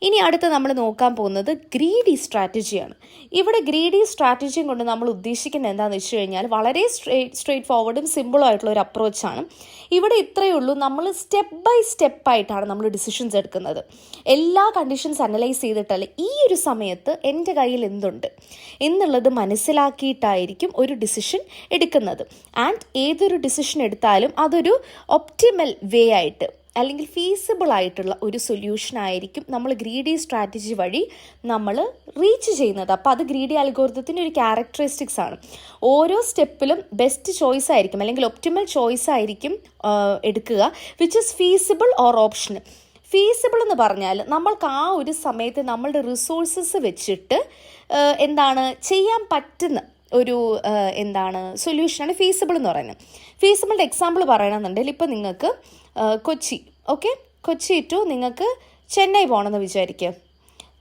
ഇനി അടുത്ത് നമ്മൾ നോക്കാൻ പോകുന്നത് ഗ്രീഡി സ്ട്രാറ്റജിയാണ്. ഇവിടെ ഗ്രീഡി സ്ട്രാറ്റജിയും കൊണ്ട് നമ്മൾ ഉദ്ദേശിക്കുന്നത് എന്താണെന്ന് വെച്ച് കഴിഞ്ഞാൽ വളരെ സ്ട്രെയിറ്റ് ഫോർവേഡും സിമ്പിളും ആയിട്ടുള്ള ഒരു അപ്രോച്ചാണ്. ഇവിടെ ഇത്രയേ ഉള്ളൂ, നമ്മൾ സ്റ്റെപ്പ് ബൈ സ്റ്റെപ്പായിട്ടാണ് നമ്മൾ ഡിസിഷൻസ് എടുക്കുന്നത്. എല്ലാ കണ്ടീഷൻസ് അനലൈസ് ചെയ്തിട്ടല്ല ഈ ഒരു സമയത്ത് എൻ്റെ കയ്യിൽ എന്തുണ്ട് എന്നുള്ളത് മനസ്സിലാക്കിയിട്ടായിരിക്കും ഒരു ഡിസിഷൻ എടുക്കുന്നത്. ആൻഡ് ഏതൊരു ഡിസിഷൻ എടുത്താലും അതൊരു ഒപ്റ്റിമൽ വേ ആയിട്ട് അല്ലെങ്കിൽ ഫീസിബിൾ ആയിട്ടുള്ള ഒരു സൊല്യൂഷൻ ആയിരിക്കും നമ്മൾ ഗ്രീഡി സ്ട്രാറ്റജി വഴി നമ്മൾ റീച്ച് ചെയ്യുന്നത്. അപ്പോൾ അത് ഗ്രീഡി അൽഗോരിതത്തിൻ്റെ ഒരു ക്യാരക്ടറിസ്റ്റിക്സ് ആണ്. ഓരോ സ്റ്റെപ്പിലും ബെസ്റ്റ് ചോയ്സ് ആയിരിക്കും അല്ലെങ്കിൽ ഒപ്റ്റിമൽ ചോയ്സ് ആയിരിക്കും എടുക്കുക, which is feasible or optional. Feasible എന്ന് പറഞ്ഞാൽ നമ്മൾക്ക് ആ ഒരു സമയത്ത് നമ്മളുടെ റിസോഴ്സസ് വെച്ചിട്ട് ചെയ്യാൻ പറ്റുന്ന ഒരു സൊല്യൂഷനാണ് ഫീസിബിൾ എന്ന് പറയുന്നത്. ഫീസിബിളിൻ്റെ എക്സാമ്പിൾ പറയണമെന്നുണ്ടെങ്കിൽ ഇപ്പം നിങ്ങൾക്ക് കൊച്ചി ടു നിങ്ങൾക്ക് ചെന്നൈ പോകണമെന്ന് വിചാരിക്കുക.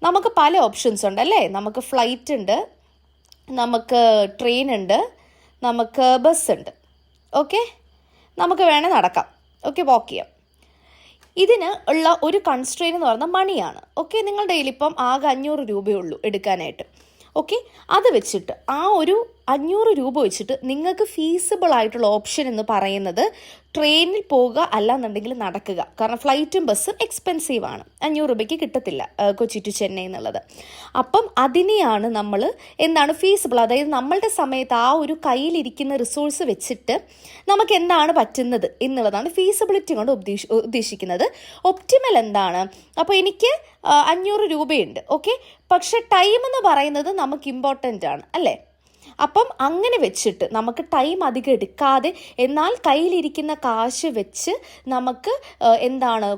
നമുക്ക് പല ഓപ്ഷൻസ് ഉണ്ട് അല്ലേ. നമുക്ക് ഫ്ലൈറ്റ് ഉണ്ട്, നമുക്ക് ട്രെയിൻ ഉണ്ട്, നമുക്ക് ബസ് ഉണ്ട്. നമുക്ക് വേണേൽ നടക്കാം, വാക്ക് ചെയ്യാം. ഇതിന് ഉള്ള ഒരു കൺസ്ട്രെയിൻ എന്ന് പറയുന്നത് മണിയാണ്. നിങ്ങളുടെ കയ്യിൽ ഇപ്പം ആകെ 500 രൂപയേ ഉള്ളൂ എടുക്കാനായിട്ട്. അത് വെച്ചിട്ട് ആ ഒരു 500 രൂപ വെച്ചിട്ട് നിങ്ങൾക്ക് ഫീസിബിൾ ആയിട്ടുള്ള ഓപ്ഷൻ എന്ന് പറയുന്നത് ട്രെയിനിൽ പോവുക, അല്ലാന്നുണ്ടെങ്കിൽ നടക്കുക. കാരണം ഫ്ലൈറ്റും ബസ്സും എക്സ്പെൻസീവ് ആണ്, 500 രൂപയ്ക്ക് കിട്ടത്തില്ല കൊച്ചി ടു ചെന്നൈ എന്നുള്ളത്. അപ്പം അതിനെയാണ് നമ്മൾ ഫീസിബിൾ, അതായത് നമ്മളുടെ സമയത്ത് ആ ഒരു കയ്യിലിരിക്കുന്ന റിസോഴ്സ് വെച്ചിട്ട് നമുക്ക് എന്താണ് പറ്റുന്നത് എന്നുള്ളതാണ് ഫീസിബിലിറ്റി കൊണ്ട് ഉദ്ദേശിക്കുന്നത്. ഒപ്റ്റിമൽ എന്താണ്? അപ്പോൾ എനിക്ക് 500 രൂപയുണ്ട്, പക്ഷെ ടൈം എന്ന് പറയുന്നത് നമുക്ക് ഇമ്പോർട്ടൻ്റ് ആണ് അല്ലേ. അപ്പം അങ്ങനെ വെച്ചിട്ട് നമുക്ക് ടൈം അധികം എടുക്കാതെ എന്നാൽ കയ്യിലിരിക്കുന്ന കാശ് വെച്ച് നമുക്ക്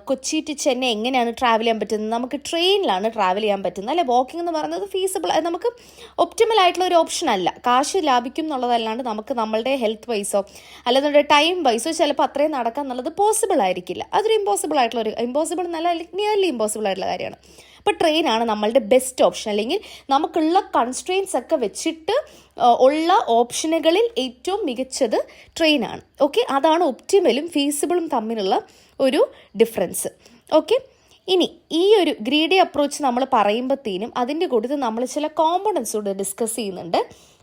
കൊച്ചി ടു ചെന്നൈ എങ്ങനെയാണ് ട്രാവൽ ചെയ്യാൻ പറ്റുന്നത്? നമുക്ക് ട്രെയിനിലാണ് ട്രാവൽ ചെയ്യാൻ പറ്റുന്നത് അല്ലെ. വാക്കിംഗ് എന്ന് പറയുന്നത് ഫീസിബിൾ, നമുക്ക് ഒപ്റ്റിമൽ ആയിട്ടുള്ള ഒരു ഓപ്ഷൻ അല്ല. കാശ് ലാഭിക്കും എന്നുള്ളതല്ലാണ്ട് നമുക്ക് നമ്മളുടെ ഹെൽത്ത് വൈസോ അല്ലാതെ ടൈം വൈസോ ചിലപ്പോൾ അത്രയും നടക്കുക എന്നുള്ളത് പോസിബിൾ ആയിരിക്കില്ല. അതൊരു ഇമ്പോസിബിൾ എന്നല്ല, നിയർലി ഇമ്പോസിബിൾ ആയിട്ടുള്ള കാര്യമാണ്. അപ്പോൾ ട്രെയിനാണ് നമ്മളുടെ ബെസ്റ്റ് ഓപ്ഷൻ, അല്ലെങ്കിൽ നമുക്കുള്ള കൺസ്ട്രെയിൻസ് ഒക്കെ വെച്ചിട്ട് ഉള്ള ഓപ്ഷനുകളിൽ ഏറ്റവും മികച്ചത് ട്രെയിനാണ്. അതാണ് ഒപ്റ്റിമലും ഫീസിബിളും തമ്മിലുള്ള ഒരു ഡിഫറൻസ്. ഇനി ഈ ഒരു ഗ്രീഡി അപ്രോച്ച് നമ്മൾ പറയുമ്പോഴത്തേനും അതിൻ്റെ കൂട്ടത്തിൽ നമ്മൾ ചില കോമ്പണൻസ് കൂടെ ഡിസ്കസ് ചെയ്യുന്നുണ്ട്.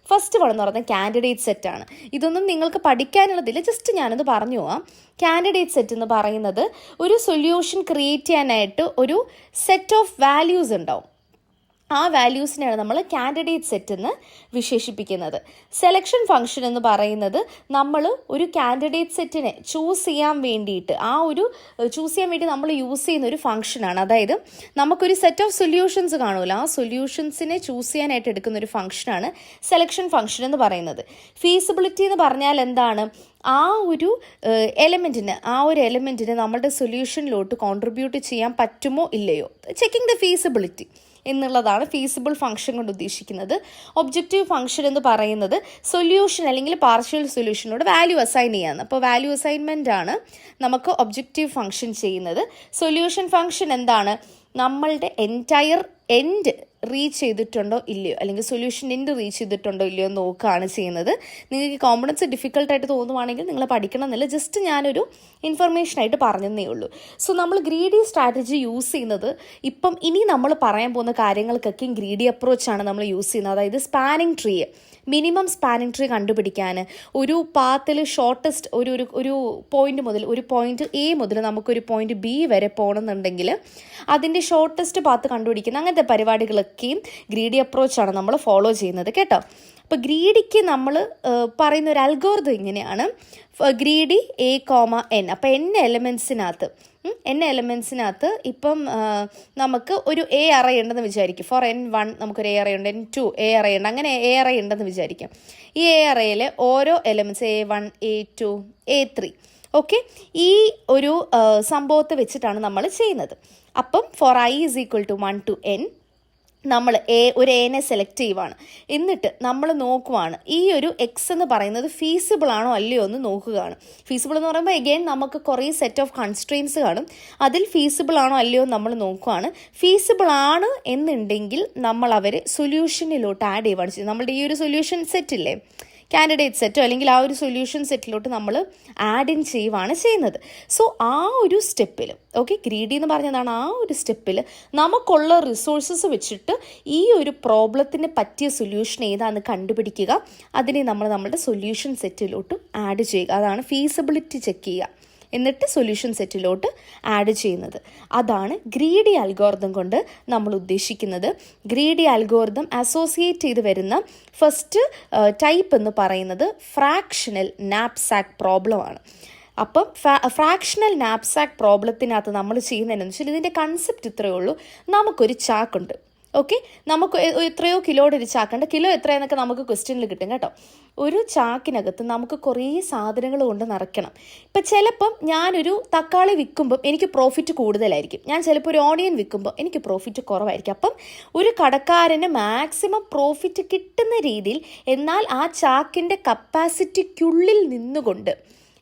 ഫസ്റ്റ് വൺ എന്ന് പറയുന്നത് കാൻഡിഡേറ്റ് സെറ്റാണ്. ഇതൊന്നും നിങ്ങൾക്ക് പഠിക്കാനുള്ളതില്ല, ജസ്റ്റ് ഞാനത് പറഞ്ഞു പോവാം. കാൻഡിഡേറ്റ് സെറ്റ് എന്ന് പറയുന്നത് ഒരു സൊല്യൂഷൻ ക്രിയേറ്റ് ചെയ്യാനായിട്ട് ഒരു സെറ്റ് ഓഫ് വാല്യൂസ് ഉണ്ടാവും. ആ വാല്യൂസിനെയാണ് നമ്മൾ കാൻഡിഡേറ്റ് സെറ്റ് എന്ന് വിശേഷിപ്പിക്കുന്നത്. സെലക്ഷൻ ഫംഗ്ഷൻ എന്ന് പറയുന്നത് നമ്മൾ ഒരു കാൻഡിഡേറ്റ് സെറ്റിനെ ചൂസ് ചെയ്യാൻ വേണ്ടിയിട്ട് നമ്മൾ യൂസ് ചെയ്യുന്ന ഒരു ഫംഗ്ഷനാണ്. അതായത് നമുക്കൊരു സെറ്റ് ഓഫ് സൊല്യൂഷൻസ് കാണുമല്ലോ, ആ സൊല്യൂഷൻസിനെ ചൂസ് ചെയ്യാനായിട്ട് എടുക്കുന്ന ഒരു ഫംഗ്ഷനാണ് സെലക്ഷൻ ഫംഗ്ഷൻ എന്ന് പറയുന്നത്. ഫീസിബിലിറ്റി എന്ന് പറഞ്ഞാൽ എന്താണ്? ആ ഒരു എലമെൻറ്റിന് നമ്മളുടെ സൊല്യൂഷനിലോട്ട് കോൺട്രിബ്യൂട്ട് ചെയ്യാൻ പറ്റുമോ ഇല്ലയോ, ചെക്കിംഗ് ദ ഫീസിബിലിറ്റി എന്നുള്ളതാണ് ഫീസിബിൾ ഫംഗ്ഷൻ കൊണ്ട് ഉദ്ദേശിക്കുന്നത്. ഒബ്ജക്റ്റീവ് ഫംഗ്ഷൻ എന്ന് പറയുന്നത് സൊല്യൂഷൻ അല്ലെങ്കിൽ പാർഷ്യൽ സൊല്യൂഷനോട് വാല്യൂ അസൈൻ ചെയ്യാന്ന്. അപ്പോൾ വാല്യൂ അസൈൻമെൻ്റ് ആണ് നമുക്ക് ഒബ്ജക്റ്റീവ് ഫംഗ്ഷൻ ചെയ്യുന്നത്. സൊല്യൂഷൻ ഫംഗ്ഷൻ എന്താണ്? നമ്മളുടെ എൻറ്റയർ എൻഡ് റീച്ച് ചെയ്തിട്ടുണ്ടോ ഇല്ലയോ, അല്ലെങ്കിൽ സൊല്യൂഷൻ എൻഡ് റീച്ച് ചെയ്തിട്ടുണ്ടോ ഇല്ലയോ എന്ന് നോക്കുകയാണ് ചെയ്യുന്നത്. നിങ്ങൾക്ക് കോമ്പണൻസ് ഡിഫിക്കൽട്ടായിട്ട് തോന്നുവാണെങ്കിൽ നിങ്ങൾ പഠിക്കണം എന്നില്ല, ജസ്റ്റ് ഞാനൊരു ഇൻഫർമേഷനായിട്ട് പറഞ്ഞതേ ഉള്ളൂ. സോ നമ്മൾ ഗ്രീഡി സ്ട്രാറ്റജി യൂസ് ചെയ്യുന്നത് ഇനി നമ്മൾ പറയാൻ പോകുന്ന കാര്യങ്ങൾക്കൊക്കെ ഗ്രീഡി അപ്രോച്ചാണ് നമ്മൾ യൂസ് ചെയ്യുന്നത്. അതായത് spanning tree, minimum spanning tree കണ്ടുപിടിക്കാൻ ഒരു പാത്തിൽ ഷോർട്ടസ്റ്റ് ഒരു പോയിന്റ് മുതൽ, ഒരു പോയിന്റ് എ മുതൽ നമുക്കൊരു പോയിന്റ് ബി വരെ പോകണമെന്നുണ്ടെങ്കിൽ അതിൻ്റെ ഷോർട്ടസ്റ്റ് പാത്ത് കണ്ടുപിടിക്കുന്ന അങ്ങനത്തെ പരിപാടികളൊക്കെയും ഗ്രീഡി അപ്രോച്ചാണ് നമ്മൾ ഫോളോ ചെയ്യുന്നത് കേട്ടോ. അപ്പോൾ ഗ്രീഡിക്ക് നമ്മൾ പറയുന്ന ഒരു അൽഗോരിതം ഇങ്ങനെയാണ്: ഗ്രീഡി A, N. അപ്പോൾ n എലമെൻസിനകത്ത് ഇപ്പം നമുക്ക് ഒരു എ അറേ ഉണ്ടെന്ന് വിചാരിക്കും. ഫോർ N1 നമുക്കൊരു എ അറേ ഉണ്ട്, N2 എ അറേ ഉണ്ട്, അങ്ങനെ എ അറേ ഉണ്ടെന്ന് വിചാരിക്കാം. ഈ എ അറേയിൽ ഓരോ എലമെൻറ്റ്സ് A1, A2, A3 ഈ ഒരു സംഭവത്തെ വെച്ചിട്ടാണ് നമ്മൾ ചെയ്യുന്നത്. അപ്പം ഫോർ I = 1 to N നമ്മൾ ഒരു എനെ സെലക്ട് ചെയ്യുവാണ്. എന്നിട്ട് നമ്മൾ നോക്കുവാണ് ഈ ഒരു എക്സ് എന്ന് പറയുന്നത് ഫീസിബിൾ ആണോ അല്ലയോ എന്ന് നോക്കുകയാണ്. ഫീസിബിൾ എന്ന് പറയുമ്പോൾ എഗെയിൻ നമുക്ക് കുറേ സെറ്റ് ഓഫ് കൺസ്ട്രെയിൻസ് കാണും. അതിൽ ഫീസിബിൾ ആണോ അല്ലയോ നമ്മൾ നോക്കുവാണ്. ഫീസിബിൾ ആണ് എന്നുണ്ടെങ്കിൽ നമ്മൾ അവരെ സൊല്യൂഷനിലോട്ട് ആഡ് ചെയ്യുവാണ് ചെയ്യുന്നത്. നമ്മളുടെ ഈ ഒരു സൊല്യൂഷൻ സെറ്റ് ഇല്ലേ, കാൻഡിഡേറ്റ് സെറ്റോ അല്ലെങ്കിൽ ആ ഒരു സൊല്യൂഷൻ സെറ്റിലോട്ട് നമ്മൾ ആഡ് ഇൻ ചെയ്യുവാണ് ചെയ്യുന്നത്. സോ ആ ഒരു സ്റ്റെപ്പിൽ ഗ്രീഡി എന്ന് പറഞ്ഞതാണ്, ആ ഒരു സ്റ്റെപ്പിൽ നമുക്കുള്ള റിസോഴ്സസ് വെച്ചിട്ട് ഈ ഒരു പ്രോബ്ലത്തിന് പറ്റിയ സൊല്യൂഷൻ ഏതാണെന്ന് കണ്ടുപിടിക്കുക, അതിനെ നമ്മൾ നമ്മുടെ സൊല്യൂഷൻ സെറ്റിലോട്ട് ആഡ് ചെയ്യുക. അതാണ് ഫീസിബിലിറ്റി ചെക്ക് ചെയ്യുക, എന്നിട്ട് സൊല്യൂഷൻ സെറ്റിലോട്ട് ആഡ് ചെയ്യുന്നത്. അതാണ് ഗ്രീഡി അൽഗോരിതം കൊണ്ട് നമ്മൾ ഉദ്ദേശിക്കുന്നത്. ഗ്രീഡി അൽഗോരിതം അസോസിയേറ്റ് ചെയ്ത് വരുന്ന ഫസ്റ്റ് ടൈപ്പ് എന്ന് പറയുന്നത് ഫ്രാക്ഷണൽ നാപ്സാക്ക് പ്രോബ്ലമാണ്. അപ്പം ഫ്രാക്ഷണൽ നാപ്സാക്ക് പ്രോബ്ലത്തിനകത്ത് നമ്മൾ ചെയ്യുന്നതെന്ന് വെച്ചാൽ ഇതിൻ്റെ കൺസെപ്റ്റ് ഇത്രയേ ഉള്ളൂ. നമുക്കൊരു ചാക്കുണ്ട്, നമുക്ക് എത്രയോ കിലോയുടെ ഒരു ചാക്കുണ്ട്. കിലോ എത്രയെന്നൊക്കെ നമുക്ക് ക്വസ്റ്റ്യനിൽ കിട്ടും കേട്ടോ. ഒരു ചാക്കിനകത്ത് നമുക്ക് കുറേ സാധനങ്ങൾ കൊണ്ട് നിറയ്ക്കണം. ഇപ്പം ചിലപ്പം ഞാനൊരു തക്കാളി വിൽക്കുമ്പം എനിക്ക് പ്രോഫിറ്റ് കൂടുതലായിരിക്കും, ഞാൻ ചിലപ്പോൾ ഒരു ഓണിയൻ വിൽക്കുമ്പോൾ എനിക്ക് പ്രോഫിറ്റ് കുറവായിരിക്കും. അപ്പം ഒരു കടക്കാരന് മാക്സിമം പ്രോഫിറ്റ് കിട്ടുന്ന രീതിയിൽ, എന്നാൽ ആ ചാക്കിൻ്റെ കപ്പാസിറ്റിക്കുള്ളിൽ നിന്നുകൊണ്ട്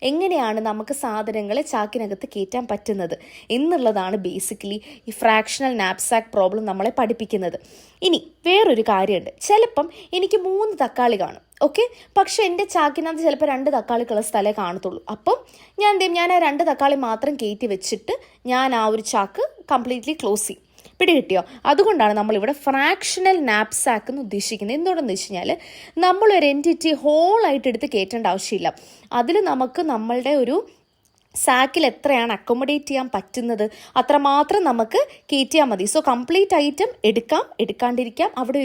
എങ്ങനെയാണ് നമുക്ക് സാധനങ്ങളെ ചാക്കിനകത്ത് കയറ്റാൻ പറ്റുന്നത് എന്നുള്ളതാണ് ബേസിക്കലി ഈ ഫ്രാക്ഷണൽ നാപ്സാക്ക് പ്രോബ്ലം നമ്മളെ പഠിപ്പിക്കുന്നത്. ഇനി വേറൊരു കാര്യമുണ്ട്, ചിലപ്പം എനിക്ക് 3 തക്കാളി കാണും, പക്ഷെ എൻ്റെ ചാക്കിനകത്ത് ചിലപ്പോൾ 2 തക്കാളിക്കുള്ള സ്ഥലമേ കാണത്തുള്ളൂ. അപ്പം ഞാൻ ആ 2 തക്കാളി മാത്രം കയറ്റി വെച്ചിട്ട് ഞാൻ ആ ഒരു ചാക്ക് കംപ്ലീറ്റ്ലി ക്ലോസ് ചെയ്യും. പിടികിട്ടിയോ? അതുകൊണ്ടാണ് നമ്മളിവിടെ ഫ്രാക്ഷണൽ നാപ്സാക്ക് എന്ന് ഉദ്ദേശിക്കുന്നത്. എന്തുകൊണ്ടെന്ന് വെച്ച് കഴിഞ്ഞാൽ നമ്മളൊരു എൻറ്റിറ്റി ഹോളായിട്ട് എടുത്ത് കയറ്റേണ്ട ആവശ്യമില്ല. അതിൽ നമുക്ക് നമ്മളുടെ ഒരു സാക്കിൽ എത്രയാണ് അക്കോമഡേറ്റ് ചെയ്യാൻ പറ്റുന്നത് അത്രമാത്രം നമുക്ക് കയറ്റിയാൽ മതി. സോ കംപ്ലീറ്റ് ഐറ്റം എടുക്കാം, എടുക്കാണ്ടിരിക്കാം, അവിടെ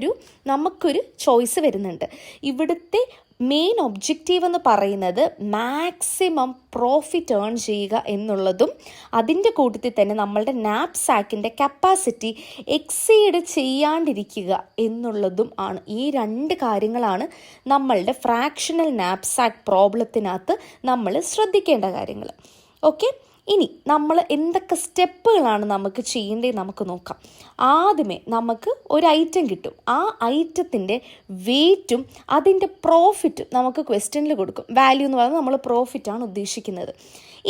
നമുക്കൊരു ചോയ്സ് വരുന്നുണ്ട്. ഇവിടുത്തെ മെയിൻ ഒബ്ജക്റ്റീവ് എന്ന് പറയുന്നത് മാക്സിമം പ്രോഫിറ്റ് ഏൺ ചെയ്യുക എന്നുള്ളതും അതിൻ്റെ കൂട്ടത്തിൽ തന്നെ നമ്മളുടെ നാപ്സാക്കിൻ്റെ കപ്പാസിറ്റി എക്സീഡ് ചെയ്യാണ്ടിരിക്കുക എന്നുള്ളതും ആണ്. ഈ 2 കാര്യങ്ങളാണ് നമ്മളുടെ ഫ്രാക്ഷണൽ നാപ്സാക്ക് പ്രോബ്ലത്തിനകത്ത് നമ്മൾ ശ്രദ്ധിക്കേണ്ട കാര്യങ്ങൾ. ഇനി നമ്മൾ എന്തൊക്കെ സ്റ്റെപ്പുകളാണ് നമുക്ക് ചെയ്യേണ്ടത് നമുക്ക് നോക്കാം. ആദ്യമേ നമുക്ക് ഒരു ഐറ്റം കിട്ടും, ആ ഐറ്റത്തിൻ്റെ വെയ്റ്റും അതിൻ്റെ പ്രോഫിറ്റും നമുക്ക് ക്വസ്റ്റ്യനിൽ കൊടുക്കും. വാല്യൂ എന്ന് പറയുന്നത് നമ്മൾ പ്രോഫിറ്റാണ് ഉദ്ദേശിക്കുന്നത്.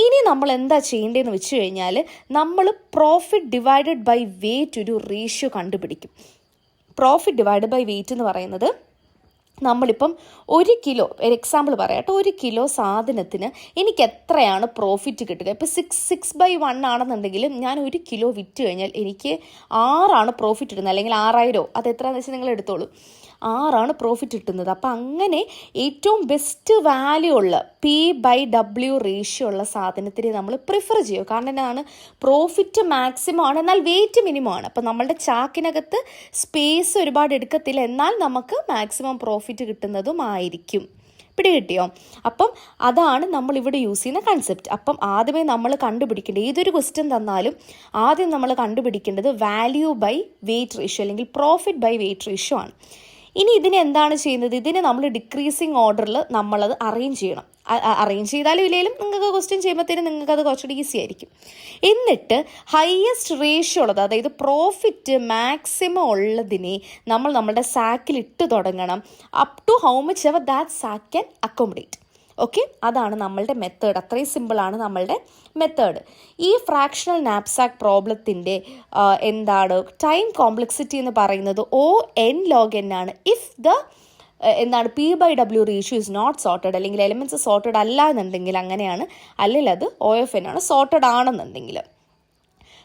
ഇനി നമ്മൾ എന്താ ചെയ്യേണ്ടതെന്ന് വെച്ച് കഴിഞ്ഞാൽ നമ്മൾ പ്രോഫിറ്റ് ഡിവൈഡഡ് ബൈ വെയ്റ്റ് ഒരു റേഷ്യോ കണ്ടുപിടിക്കും. പ്രോഫിറ്റ് ഡിവൈഡ് ബൈ വെയ്റ്റ് എന്ന് പറയുന്നത് നമ്മളിപ്പം 1 കിലോ, ഒരു എക്സാമ്പിൾ പറയാം കേട്ടോ, 1 കിലോ സാധനത്തിന് എനിക്ക് എത്രയാണ് പ്രോഫിറ്റ് കിട്ടുക. ഇപ്പോൾ 6/1 ആണെന്നുണ്ടെങ്കിൽ ഞാൻ 1 കിലോ വിറ്റ് കഴിഞ്ഞാൽ എനിക്ക് 6 പ്രോഫിറ്റ് കിട്ടുന്നത്, അല്ലെങ്കിൽ 6000, അത് എത്രയാണെന്ന് വെച്ചാൽ നിങ്ങൾ എടുത്തോളൂ, 6 പ്രോഫിറ്റ് കിട്ടുന്നത്. അപ്പം അങ്ങനെ ഏറ്റവും ബെസ്റ്റ് വാല്യൂ ഉള്ള P/W റേഷ്യോ ഉള്ള സാധനത്തിന് നമ്മൾ പ്രിഫർ ചെയ്യും. കാരണം എന്താണ്, പ്രോഫിറ്റ് മാക്സിമം ആണ്, എന്നാൽ വെയിറ്റ് മിനിമം ആണ്. അപ്പം നമ്മളുടെ ചാക്കിനകത്ത് സ്പേസ് ഒരുപാട് എടുക്കത്തില്ല, എന്നാൽ നമുക്ക് മാക്സിമം പ്രോഫിറ്റ് കിട്ടുന്നതുമായിരിക്കും. പിടികിട്ടിയോ? അപ്പം അതാണ് നമ്മളിവിടെ യൂസ് ചെയ്യുന്ന കൺസെപ്റ്റ്. അപ്പം ആദ്യമേ നമ്മൾ കണ്ടുപിടിക്കേണ്ടത്, ഏതൊരു ക്വസ്റ്റ്യൻ തന്നാലും ആദ്യം നമ്മൾ കണ്ടുപിടിക്കേണ്ടത് വാല്യൂ ബൈ വെയിറ്റ് റേഷ്യോ അല്ലെങ്കിൽ പ്രോഫിറ്റ് ബൈ വെയിറ്റ് റേഷ്യോ ആണ്. ഇനി ഇതിനെ എന്താണ് ചെയ്യുന്നത്, ഇതിനെ നമ്മൾ ഡിക്രീസിങ് ഓർഡറിൽ നമ്മളത് അറേഞ്ച് ചെയ്യണം. അറേഞ്ച് ചെയ്താലും ഇല്ലെങ്കിലും നിങ്ങൾക്ക് ക്വസ്റ്റ്യൻ ചെയ്യുമ്പോഴത്തേനും നിങ്ങൾക്കത് കുറച്ചുകൂടി ഈസി ആയിരിക്കും. എന്നിട്ട് ഹയസ്റ്റ് റേഷ്യോ ഉള്ളത്, അതായത് പ്രോഫിറ്റ് മാക്സിമം ഉള്ളതിനെ നമ്മൾ നമ്മുടെ സാക്കിൽ ഇട്ട് തുടങ്ങണം. Up to how much ever that sack can accommodate. അതാണ് നമ്മളുടെ മെത്തേഡ്. അത്രയും സിമ്പിളാണ് നമ്മളുടെ മെത്തേഡ്. ഈ ഫ്രാക്ഷണൽ നാപ്സാക്ക് പ്രോബ്ലത്തിൻ്റെ എന്താണ് ടൈം കോംപ്ലക്സിറ്റി എന്ന് പറയുന്നത് O(n)log(n) ആണ്. If the P/W ratio is not sorted, അല്ലെങ്കിൽ എലിമെൻറ്റ്സ് സോർട്ടഡ് അല്ല എന്നുണ്ടെങ്കിൽ അങ്ങനെയാണ്, അല്ലെങ്കിൽ അത് O(n) ആണ്. സോർട്ടഡ് ആണെന്നുണ്ടെങ്കിൽ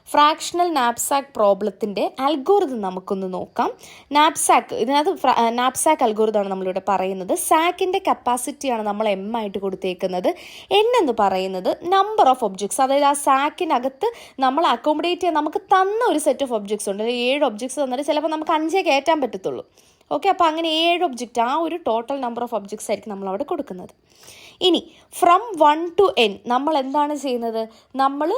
ഫ്രാക്ഷണൽ നാപ്സാക്ക് പ്രോബ്ലത്തിൻ്റെ അൽഗോറിതം നമുക്കൊന്ന് നോക്കാം. ഇതിനകത്ത് നാപ്സാക്ക് അൽഗോറിതമാണ് നമ്മളിവിടെ പറയുന്നത്. സാക്കിൻ്റെ കപ്പാസിറ്റിയാണ് നമ്മൾ M ആയിട്ട് കൊടുത്തേക്കുന്നത്. N എന്ന് പറയുന്നത് നമ്പർ ഓഫ് ഒബ്ജക്ട്സ്, അതായത് ആ സാക്കിനകത്ത് നമ്മൾ അക്കോമഡേറ്റ് ചെയ്യാൻ നമുക്ക് തന്ന ഒരു സെറ്റ് ഓഫ് ഒബ്ജക്ട്സ് ഉണ്ട്. 7 ഒബ്ജക്ട്സ് തന്നിട്ട് ചിലപ്പോൾ നമുക്ക് 5 കയറ്റാൻ പറ്റത്തുള്ളൂ. അപ്പോൾ അങ്ങനെ 7 ഒബ്ജക്റ്റ്, ആ ഒരു ടോട്ടൽ നമ്പർ ഓഫ് ഒബ്ജക്ട്സ് ആയിരിക്കും നമ്മളവിടെ കൊടുക്കുന്നത്. ഇനി ഫ്രം 1 to n നമ്മൾ എന്താണ് ചെയ്യുന്നത്, നമ്മൾ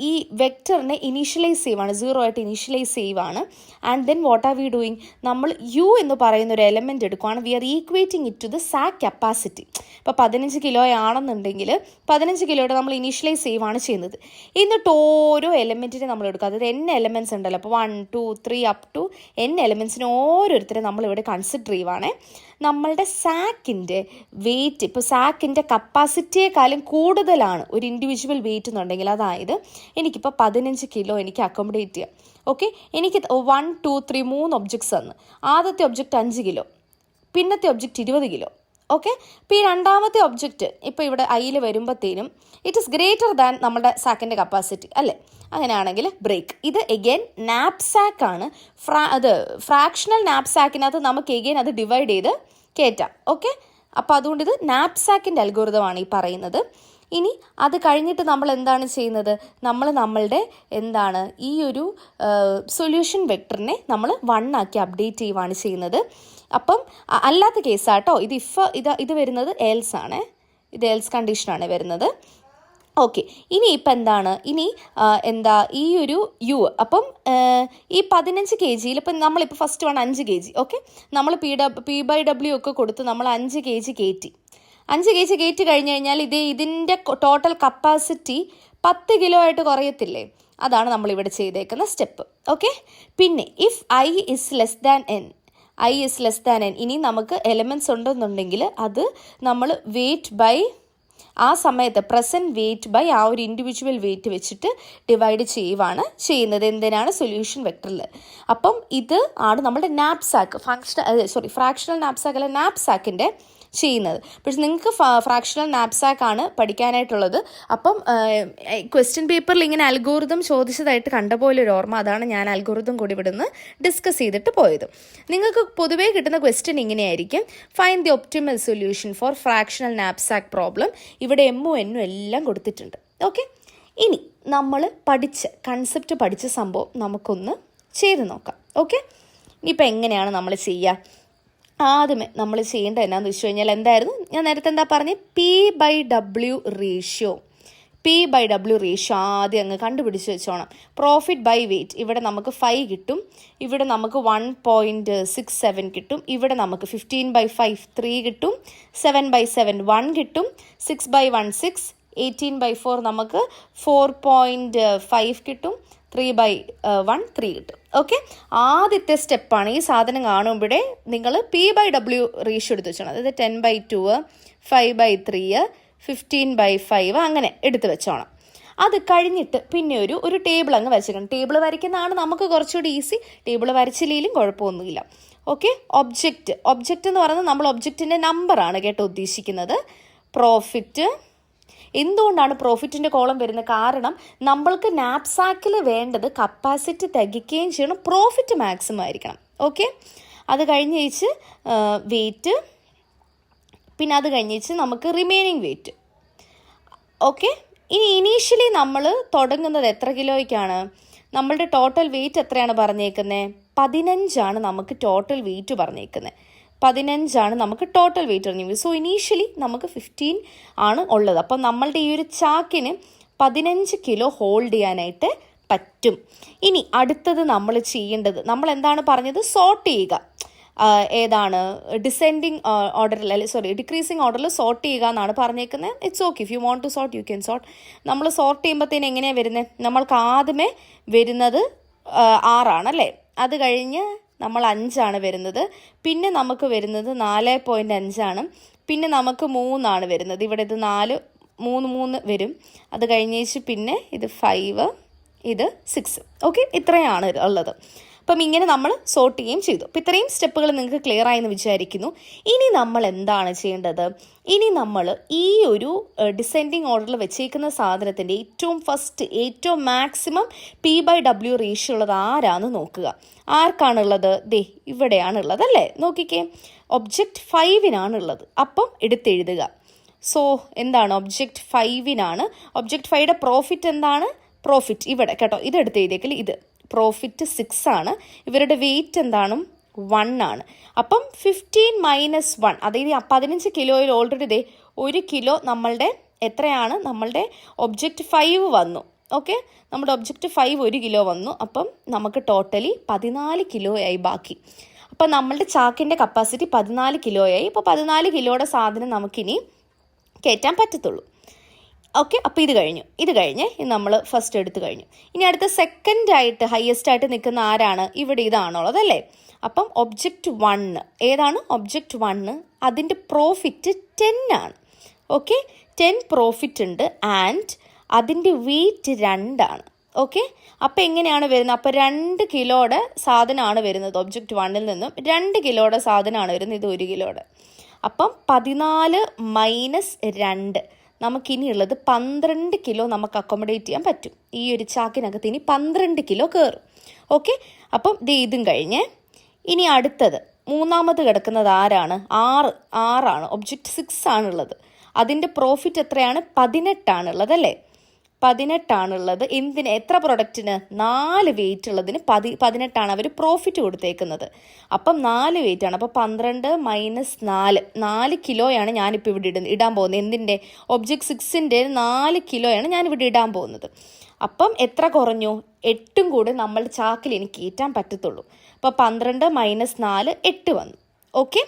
ഈ വെക്ടറിനെ ഇനീഷ്യലൈസ് ചെയ്യുവാണ്, 0 ആയിട്ട് ഇനീഷ്യലൈസ് ചെയ്യുവാണ്. And then what are we doing, നമ്മൾ U എന്ന് പറയുന്ന ഒരു എലമെൻറ്റ് എടുക്കുകയാണ്. We are equating it to the sack capacity. ഇപ്പോൾ 15 കിലോ ആണെന്നുണ്ടെങ്കിൽ 15 കിലോയുടെ നമ്മൾ ഇനീഷ്യലൈസ് ചെയ്യുവാണ് ചെയ്യുന്നത്. എന്നിട്ട് ഓരോ എലമെൻറ്റിനെ നമ്മൾ എടുക്കുക, അതായത് n എലമെൻറ്റ്സ് ഉണ്ടല്ലോ, അപ്പോൾ 1, 2, 3 അപ് ടു n എലമെൻറ്റ്സിനെ ഓരോരുത്തരെ നമ്മളിവിടെ കൺസിഡർ ചെയ്യുവാണേ. നമ്മളുടെ സാക്കിൻ്റെ വെയിറ്റ്, ഇപ്പോൾ സാക്കിൻ്റെ കപ്പാസിറ്റിയെക്കാളും കൂടുതലാണ് ഒരു ഇൻഡിവിജ്വൽ വെയിറ്റ് എന്നുണ്ടെങ്കിൽ, അതായത് എനിക്കിപ്പോൾ 15 കിലോ എനിക്ക് അക്കോമഡേറ്റ് ചെയ്യാം. എനിക്ക് 1, 2, 3 3 ഒബ്ജക്ട്സ് തന്നു. ആദ്യത്തെ ഒബ്ജക്റ്റ് 5 കിലോ, പിന്നത്തെ ഒബ്ജക്റ്റ് 20 കിലോ. ഓക്കെ. ഇപ്പോൾ ഈ രണ്ടാമത്തെ ഒബ്ജക്റ്റ് ഇപ്പോൾ ഇവിടെ ഐയിൽ വരുമ്പോഴത്തേനും ഇറ്റ് ഈസ് ഗ്രേറ്റർ ദാൻ നമ്മുടെ സാക്കിൻ്റെ കപ്പാസിറ്റി അല്ലേ? അങ്ങനെയാണെങ്കിൽ ബ്രേക്ക്. ഇത് എഗെയിൻ നാപ്സാക്ക് ആണ്. ഫ്രാക്ഷണൽ നാപ്സാക്കിനകത്ത് നമുക്ക് എഗെയിൻ അത് ഡിവൈഡ് ചെയ്ത് കയറ്റാം. ഓക്കെ. അപ്പോൾ അതുകൊണ്ട് ഇത് നാപ്സാക്കിൻ്റെ അൽഗോരിതമാണ് ഈ പറയുന്നത്. ഇനി അത് കഴിഞ്ഞിട്ട് നമ്മൾ എന്താണ് ചെയ്യുന്നത്? നമ്മളുടെ എന്താണ് ഈ ഒരു സൊല്യൂഷൻ വെക്ടറിനെ നമ്മൾ 1 ആക്കി അപ്ഡേറ്റ് ചെയ്യുവാണ് ചെയ്യുന്നത്. അപ്പം അല്ലാത്ത കേസാട്ടോ ഇത്. ഇത് വരുന്നത് എൽസ് ആണ്. ഇത് എൽസ് കണ്ടീഷനാണ് വരുന്നത്. ഓക്കെ. ഇനി ഇപ്പം എന്താണ് ഈ ഒരു യു. അപ്പം ഈ 15 kg ഇപ്പം നമ്മളിപ്പോൾ ഫസ്റ്റ് 5 kg. ഓക്കെ. നമ്മൾ P/W ഒക്കെ കൊടുത്ത് നമ്മൾ 5 kg കയറ്റി. 5 kg കയറ്റി കഴിഞ്ഞ് കഴിഞ്ഞാൽ ഇതിൻ്റെ ടോട്ടൽ കപ്പാസിറ്റി 10 കിലോ ആയിട്ട് കുറയത്തില്ലേ? അതാണ് നമ്മളിവിടെ ചെയ്തേക്കുന്ന സ്റ്റെപ്പ്. ഓക്കെ. പിന്നെ if I is less than N, ഇനി നമുക്ക് എലമെൻറ്റ്സ് ഉണ്ടെന്നുണ്ടെങ്കിൽ അത് നമ്മൾ വെയിറ്റ് ബൈ ആ സമയത്ത് പ്രസൻറ്റ് വെയിറ്റ് ബൈ ആ ഒരു ഇൻഡിവിജ്വൽ വെയിറ്റ് വെച്ചിട്ട് ഡിവൈഡ് ചെയ്യുന്നത്. എന്തിനാണ്? സൊല്യൂഷൻ വെക്ടറിൽ. അപ്പം ഇത് ആണ് നമ്മുടെ നാപ്സാക്ക്. ഫ്രാക്ഷണൽ നാപ്സാക്ക് അല്ല, നാപ്സാക്കിൻ്റെ ചെയ്യുന്നത്. പക്ഷെ നിങ്ങൾക്ക് ഫ്രാക്ഷണൽ നാപ്സാക്ക് ആണ് പഠിക്കാനായിട്ടുള്ളത്. അപ്പം ക്വസ്റ്റ്യൻ പേപ്പറിൽ ഇങ്ങനെ അൽഗോറിതം ചോദിച്ചതായിട്ട് കണ്ട പോലെ ഒരു ഓർമ്മ. അതാണ് ഞാൻ അൽഗോറിതം കൂടി ഇവിടുന്ന് ഡിസ്കസ് ചെയ്തിട്ട് പോയത്. നിങ്ങൾക്ക് പൊതുവേ കിട്ടുന്ന ക്വസ്റ്റ്യൻ ഇങ്ങനെയായിരിക്കും: find the optimal solution for fractional knapsack problem. ഇവിടെ എമ്മും എന്നും എല്ലാം കൊടുത്തിട്ടുണ്ട്. ഓക്കെ. ഇനി നമ്മൾ കൺസെപ്റ്റ് പഠിച്ച സംഭവം നമുക്കൊന്ന് ചെയ്ത് നോക്കാം. ഓക്കെ. ഇനിയിപ്പോൾ എങ്ങനെയാണ് നമ്മൾ ചെയ്യുക? ആദ്യമേ നമ്മൾ ചെയ്യേണ്ടത് എന്നാന്ന് വെച്ച് കഴിഞ്ഞാൽ എന്തായിരുന്നു ഞാൻ നേരത്തെ പറഞ്ഞത്? P/W ratio. ആദ്യം അങ്ങ് കണ്ടുപിടിച്ച് വെച്ചോണം. Profit by weight. ഇവിടെ നമുക്ക് 5 കിട്ടും. ഇവിടെ നമുക്ക് 1.67 കിട്ടും. ഇവിടെ നമുക്ക് 15/5 3 കിട്ടും. 7/7 1 കിട്ടും. 6/1 6. 18/4 നമുക്ക് 4.5 കിട്ടും. 3/1 3 കിട്ടും. ഓക്കെ. ആദ്യത്തെ സ്റ്റെപ്പാണ്. ഈ സാധനം കാണുമ്പോഴേ നിങ്ങൾ P/W റേഷ്യോ എടുത്ത് വെച്ചോണം. അതായത് 10/2 5/3 15/5 അങ്ങനെ എടുത്ത് വെച്ചോണം. അത് കഴിഞ്ഞിട്ട് പിന്നെ ഒരു ടേബിൾ അങ്ങ് വരച്ചിരിക്കണം. ടേബിൾ വരയ്ക്കുന്നതാണ് നമുക്ക് കുറച്ചുകൂടി ഈസി. ടേബിൾ വരച്ചില്ലെങ്കിലും കുഴപ്പമൊന്നുമില്ല. ഓക്കെ. ഒബ്ജക്റ്റ് എന്ന് പറയുന്നത് നമ്മൾ ഒബ്ജക്റ്റിൻ്റെ നമ്പറാണ് കേട്ടോ ഉദ്ദേശിക്കുന്നത്. പ്രോഫിറ്റ്. എന്തുകൊണ്ടാണ് പ്രോഫിറ്റിൻ്റെ കോളം വരുന്നത്? കാരണം നമ്മൾക്ക് നാപ്സാക്കിൽ വേണ്ടത് കപ്പാസിറ്റി തികയ്ക്കുകയും ചെയ്യണം, പ്രോഫിറ്റ് മാക്സിമം ആയിരിക്കണം. ഓക്കെ. അത് കഴിഞ്ഞ് വെയിറ്റ്. പിന്നെ അത് കഴിഞ്ഞ് നമുക്ക് റിമൈനിങ് വെയിറ്റ്. ഓക്കെ. ഇനി ഇനീഷ്യലി നമ്മൾ തുടങ്ങുന്നത് എത്ര കിലോയ്ക്കാണ്? നമ്മളുടെ ടോട്ടൽ വെയിറ്റ് എത്രയാണ് പറഞ്ഞേക്കുന്നത്? 15 നമുക്ക് ടോട്ടൽ വെയിറ്റ് പറഞ്ഞേക്കുന്നത്. 15 നമുക്ക് ടോട്ടൽ വെയിറ്റ് പറഞ്ഞത്. സോ ഇനീഷ്യലി നമുക്ക് 15 ആണ് ഉള്ളത്. അപ്പം നമ്മളുടെ ഈ ഒരു ചാക്കിന് 15 കിലോ ഹോൾഡ് ചെയ്യാനായിട്ട് പറ്റും. ഇനി അടുത്തത് നമ്മൾ ചെയ്യേണ്ടത്, നമ്മൾ എന്താണ് പറഞ്ഞത്? സോർട്ട് ചെയ്യുക. ഏതാണ്? ഡിസെൻഡിങ് ഓർഡറിൽ ഡിക്രീസിങ് ഓർഡറിൽ സോർട്ട് ചെയ്യുക എന്നാണ് പറഞ്ഞേക്കുന്നത്. It's okay. If you want to sort you can sort. നമ്മൾ സോർട്ട് ചെയ്യുമ്പോഴത്തേന് എങ്ങനെയാണ് വരുന്നത്? നമ്മൾക്ക് ആദ്യമേ വരുന്നത് 6 അല്ലേ? അത് കഴിഞ്ഞ് നമ്മൾ 5 വരുന്നത്. പിന്നെ നമുക്ക് വരുന്നത് 4.5. പിന്നെ നമുക്ക് 3 വരുന്നത്. ഇവിടെ ഇത് 4 3 വരും. അത് കഴിഞ്ഞേച്ച് പിന്നെ ഇത് 5, ഇത് 6. ഓക്കെ. ഇത്രയാണ് ഉള്ളത്. അപ്പം ഇങ്ങനെ നമ്മൾ സോർട്ട് ചെയ്യുകയും ചെയ്തു. അപ്പം ഇത്രയും സ്റ്റെപ്പുകൾ നിങ്ങൾക്ക് ക്ലിയർ ആയെന്ന് വിചാരിക്കുന്നു. ഇനി നമ്മൾ എന്താണ് ചെയ്യേണ്ടത്? ഇനി നമ്മൾ ഈ ഒരു ഡിസെൻഡിങ് ഓർഡറിൽ വെച്ചേക്കുന്ന സാധനത്തിൻ്റെ ഏറ്റവും മാക്സിമം P/W റേഷ്യോ ഉള്ളത് ആരാന്ന് നോക്കുക. ആർക്കാണുള്ളത്? ഇവിടെയാണുള്ളത് അല്ലേ? നോക്കിക്കേ. ഒബ്ജക്റ്റ് 5-നാണുള്ളത്. അപ്പം എടുത്തെഴുതുക. സോ എന്താണ്? ഒബ്ജക്റ്റ് 5-നാണ്. ഒബ്ജക്റ്റ് 5യുടെ പ്രോഫിറ്റ് എന്താണ്? പ്രോഫിറ്റ് ഇവിടെ കേട്ടോ, ഇതെടുത്ത് എഴുതിയേക്കൽ. ഇത് പ്രോഫിറ്റ് 6 ഇവരുടെ വെയിറ്റ് എന്താണ്? 1 അപ്പം 15 - 1, അതായത് 15 കിലോയിൽ ഓൾറെഡി 1 കിലോ നമ്മളുടെ എത്രയാണ്? നമ്മളുടെ ഒബ്ജക്റ്റ് 5 വന്നു. ഓക്കെ. നമ്മുടെ ഒബ്ജക്റ്റ് 5 1 കിലോ വന്നു. അപ്പം നമുക്ക് ടോട്ടലി 14 കിലോയായി ബാക്കി. അപ്പം നമ്മളുടെ ചാക്കിൻ്റെ കപ്പാസിറ്റി 14 കിലോയായി. ഇപ്പോൾ 14 കിലോയുടെ സാധനം നമുക്കിനി കയറ്റാൻ പറ്റത്തുള്ളൂ. ഓക്കെ. അപ്പോൾ ഇത് കഴിഞ്ഞ് നമ്മൾ ഫസ്റ്റ് എടുത്തു കഴിഞ്ഞു. ഇനി അടുത്ത സെക്കൻഡായിട്ട് ഹയസ്റ്റ് ആയിട്ട് നിൽക്കുന്ന ആരാണ്? ഇവിടെ ഇതാണുള്ളത് അല്ലേ? അപ്പം ഒബ്ജക്റ്റ് 1 ഏതാണ്? ഒബ്ജക്റ്റ് 1 അതിൻ്റെ പ്രോഫിറ്റ് 10 ഓക്കെ. 10 പ്രോഫിറ്റ് ഉണ്ട്. ആൻഡ് അതിൻ്റെ വെയിറ്റ് 2 ഓക്കെ. അപ്പോൾ എങ്ങനെയാണ് വരുന്നത്? അപ്പോൾ 2 കിലോയുടെ സാധനമാണ് വരുന്നത്. ഒബ്ജക്റ്റ് 1-ൽ നിന്നും 2 കിലോയുടെ സാധനമാണ് വരുന്നത്. ഇത് 1 കിലോയുടെ. അപ്പം 14 മൈനസ് 2 നമുക്കിനിയുള്ളത് 12 കിലോ നമുക്ക് അക്കോമഡേറ്റ് ചെയ്യാൻ പറ്റും. ഈ ഒരു ചാക്കിനകത്ത് ഇനി 12 കിലോ കയറും. ഓക്കെ, അപ്പം ഇതും കഴിഞ്ഞ് ഇനി അടുത്തത് മൂന്നാമത് കിടക്കുന്നത് ആരാണ്? 6 ഒബ്ജക്റ്റ് 6 ആണുള്ളത്. അതിൻ്റെ പ്രോഫിറ്റ് എത്രയാണ്? 18 അല്ലേ? 18 എന്തിന്? എത്ര പ്രൊഡക്റ്റിന്? 4 വെയിറ്റ് ഉള്ളതിന് 18 അവർ പ്രോഫിറ്റ് കൊടുത്തേക്കുന്നത്. അപ്പം 4 വെയിറ്റ് ആണ്. അപ്പോൾ 12 മൈനസ് 4 കിലോയാണ് ഞാനിപ്പോൾ ഇവിടെ ഇടാൻ പോകുന്നത്. എന്തിൻ്റെ? ഒബ്ജക്റ്റ് 6ൻ്റെ 4 കിലോയാണ് ഞാനിവിടെ ഇടാൻ പോകുന്നത്. അപ്പം എത്ര കുറഞ്ഞു? 8 കൂടെ നമ്മൾ ചാക്കിൽ എനിക്ക് കയറ്റാൻ പറ്റത്തുള്ളൂ. അപ്പോൾ 12 മൈനസ് 4 8 വന്നു. ഓക്കെ,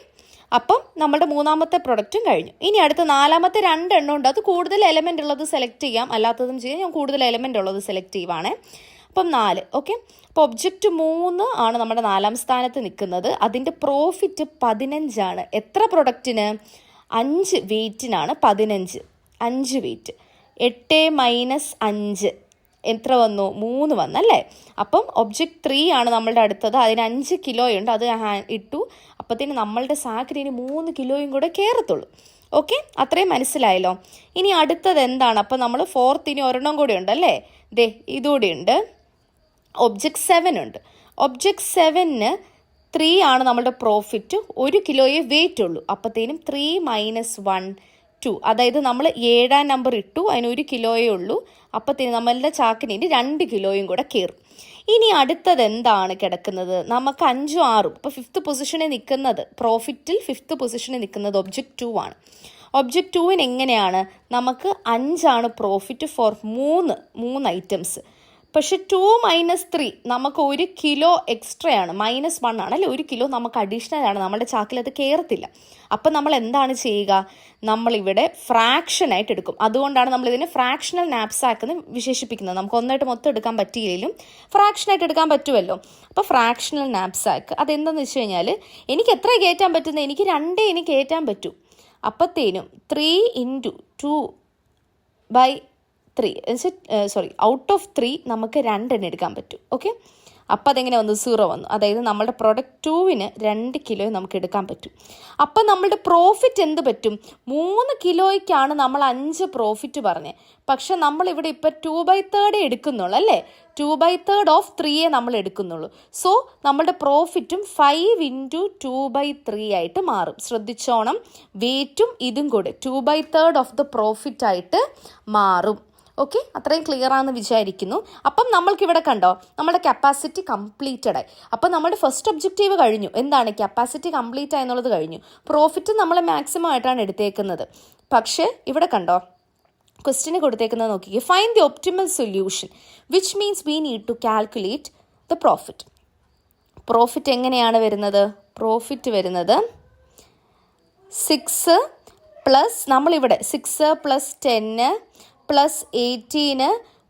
അപ്പം നമ്മുടെ മൂന്നാമത്തെ പ്രൊഡക്റ്റും കഴിഞ്ഞു. ഇനി അടുത്ത നാലാമത്തെ 2 എണ്ണം ഉണ്ട്. അത് കൂടുതൽ എലമെൻ്റ് ഉള്ളത് സെലക്ട് ചെയ്യാം, അല്ലാത്തതും ചെയ്യാം. ഞാൻ കൂടുതൽ എലമെൻ്റ് ഉള്ളത് സെലക്ട് ചെയ്യുവാണേ. അപ്പം 4. ഓക്കെ, അപ്പോൾ ഒബ്ജക്റ്റ് 3 ആണ് നമ്മുടെ 4ാം സ്ഥാനത്ത് നിൽക്കുന്നത്. അതിൻ്റെ പ്രോഫിറ്റ് 15 എത്ര പ്രൊഡക്റ്റിന്? 5 വെയിറ്റിനാണ് 15. 5 വെയിറ്റ്. 8 മൈനസ് 5 എത്ര വന്നു? 3 വന്നല്ലേ? അപ്പം ഒബ്ജക്റ്റ് 3 ആണ് നമ്മളുടെ അടുത്തത്. അതിന് 5 കിലോയുണ്ട്. അത് ഇട്ടു. അപ്പത്തേന് നമ്മളുടെ സാക്കിന് ഇനി 3 കിലോയും കൂടെ കയറത്തുള്ളൂ. ഓക്കെ, അത്രയും മനസ്സിലായല്ലോ. ഇനി അടുത്തത് എന്താണ്? അപ്പം നമ്മൾ 4th ഇനി ഒരെണ്ണം കൂടെ ഉണ്ടല്ലേ? ഇതുകൂടി ഉണ്ട്. ഒബ്ജക്റ്റ് 7 ഉണ്ട്. ഒബ്ജക്റ്റ് 7ന് 3 ആണ് നമ്മളുടെ പ്രോഫിറ്റ്. 1 കിലോയെ വെയിറ്റ് ഉള്ളൂ. അപ്പത്തേനും 3 മൈനസ് 1 2. അതായത് നമ്മൾ 7ാം നമ്പർ ഇട്ടു, അതിന് 1 കിലോയേ ഉള്ളൂ. അപ്പത്തേന് നമ്മളുടെ ചാക്കിന് ഇനി 2 കിലോയും കൂടെ കയറും. ഇനി അടുത്തത് എന്താണ് കിടക്കുന്നത്? നമുക്ക് 5ഉം 6ഉം. ഇപ്പോൾ 5th പൊസിഷനിൽ നിൽക്കുന്നത്, പ്രോഫിറ്റിൽ 5th പൊസിഷനിൽ നിൽക്കുന്നത് ഒബ്ജക്റ്റ് 2 ആണ്. ഒബ്ജക്റ്റ് 2വിന് എങ്ങനെയാണ്? നമുക്ക് 5 പ്രോഫിറ്റ് ഫോർ 3 ഐറ്റംസ്. പക്ഷെ 2 മൈനസ് 3 നമുക്ക് 1 കിലോ എക്സ്ട്രാ ആണ്. -1 ആണല്ലേ? 1 കിലോ നമുക്ക് അഡീഷണൽ ആണ്. നമ്മുടെ ചാക്കിൽ അത് കയറത്തില്ല. അപ്പം നമ്മൾ എന്താണ് ചെയ്യുക? നമ്മളിവിടെ ഫ്രാക്ഷനായിട്ട് എടുക്കും. അതുകൊണ്ടാണ് നമ്മളിതിനെ ഫ്രാക്ഷണൽ നാപ്സാക്ക് എന്ന് വിശേഷിപ്പിക്കുന്നത്. നമുക്ക് ഒന്നായിട്ട് മൊത്തം എടുക്കാൻ പറ്റിയില്ലെങ്കിലും ഫ്രാക്ഷനായിട്ട് എടുക്കാൻ പറ്റുമല്ലോ. അപ്പോൾ ഫ്രാക്ഷണൽ നാപ്സാക്ക് അതെന്താണെന്ന് വെച്ച് കഴിഞ്ഞാൽ, എനിക്ക് എത്ര കയറ്റാൻ പറ്റുന്നത്? എനിക്ക് 2 എനിക്ക് കയറ്റാൻ പറ്റൂ. അപ്പത്തേനും 3 × 2/3 ഔട്ട് ഓഫ് 3 നമുക്ക് 2 എണ്ണം എടുക്കാൻ പറ്റും. ഓക്കെ, അപ്പം അതെങ്ങനെ വന്നു? 0 വന്നു. അതായത് നമ്മുടെ പ്രൊഡക്റ്റ് 2വിന് 2 കിലോ നമുക്ക് എടുക്കാൻ പറ്റും. അപ്പം നമ്മളുടെ പ്രോഫിറ്റ് എന്ത് പറ്റും? 3 കിലോയ്ക്കാണ് നമ്മൾ 5 പ്രോഫിറ്റ് പറഞ്ഞത്. പക്ഷെ നമ്മളിവിടെ ഇപ്പം 2/3 എടുക്കുന്നുള്ളൂ അല്ലേ? 2/3 ഓഫ് 3 നമ്മൾ എടുക്കുന്നുള്ളൂ. സോ നമ്മളുടെ പ്രോഫിറ്റും 5 × 2/3 ആയിട്ട് മാറും. ശ്രദ്ധിച്ചോണം, വെയിറ്റും ഇതും കൂടെ 2/3 ഓഫ് ദ പ്രോഫിറ്റ് ആയിട്ട് മാറും. ഓക്കെ, അത്രയും ക്ലിയർ ആണെന്ന് വിചാരിക്കുന്നു. അപ്പം നമ്മൾക്കിവിടെ കണ്ടോ, നമ്മുടെ കപ്പാസിറ്റി കംപ്ലീറ്റഡ് ആയി. അപ്പം നമ്മുടെ ഫസ്റ്റ് ഒബ്ജക്റ്റീവ് കഴിഞ്ഞു. എന്താണ്? കപ്പാസിറ്റി കംപ്ലീറ്റ് ആയി എന്നുള്ളത് കഴിഞ്ഞു. പ്രോഫിറ്റ് നമ്മൾ മാക്സിമം ആയിട്ടാണ് എടുത്തേക്കുന്നത്. പക്ഷേ ഇവിടെ കണ്ടോ, ക്വസ്റ്റ്യന് കൊടുത്തേക്കുന്നത് നോക്കിക്കേ. Find the optimal solution, which means we need to calculate the profit. Profit എങ്ങനെയാണ് വരുന്നത്? പ്രോഫിറ്റ് വരുന്നത് 6 പ്ലസ് നമ്മളിവിടെ 6 plus 10 plus 18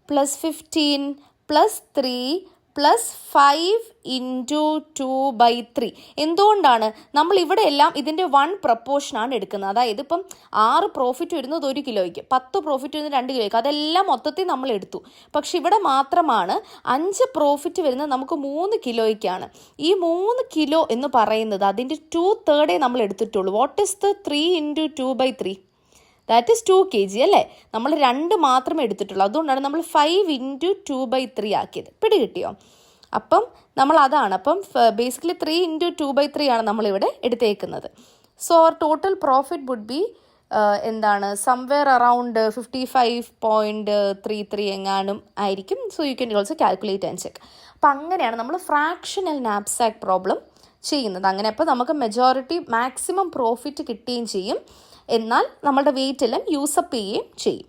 plus 15 plus 3 plus 5 × 2/3. എന്തുകൊണ്ടാണ് നമ്മൾ ഇവിടെ എല്ലാം ഇതിൻ്റെ 1 പ്രപ്പോർഷനാണ് എടുക്കുന്നത്? അതായത് ഇപ്പം 6 പ്രോഫിറ്റ് വരുന്നത് 1 കിലോയ്ക്ക്, 10 പ്രോഫിറ്റ് വരുന്നത് 2 കിലോയ്ക്ക്, അതെല്ലാം മൊത്തത്തിൽ നമ്മൾ എടുത്തു. പക്ഷെ ഇവിടെ മാത്രമാണ് 5 പ്രോഫിറ്റ് വരുന്നത് നമുക്ക് 3 കിലോയ്ക്കാണ്. ഈ 3 കിലോ എന്ന് പറയുന്നത് അതിൻ്റെ 2/3 നമ്മൾ എടുത്തിട്ടുള്ളൂ. What is the 3 × 2/3? That is 2 kg അല്ലേ? നമ്മൾ 2 മാത്രമേ എടുത്തിട്ടുള്ളൂ. അതുകൊണ്ടാണ് നമ്മൾ 5 × 2/3 ആക്കിയത്. പിടികിട്ടിയോ? അപ്പം നമ്മൾ അതാണ്. അപ്പം ബേസിക്കലി 3 × 2/3 ആണ് നമ്മളിവിടെ എടുത്തേക്കുന്നത്. So our total profit would be എന്താണ്, സംവെയർ അറൗണ്ട് 55.33 എങ്ങാനും ആയിരിക്കും. So you can also calculate and check. അപ്പം അങ്ങനെയാണ് നമ്മൾ ഫ്രാക്ഷണൽ നാപ്സാക്ക് പ്രോബ്ലം ചെയ്യുന്നത്. അങ്ങനെ അപ്പോൾ നമുക്ക് മെജോറിറ്റി മാക്സിമം പ്രോഫിറ്റ് കിട്ടുകയും ചെയ്യും, എന്നാൽ നമ്മളുടെ വെയിറ്റ് എല്ലാം യൂസപ്പ് ചെയ്യുകയും ചെയ്യും.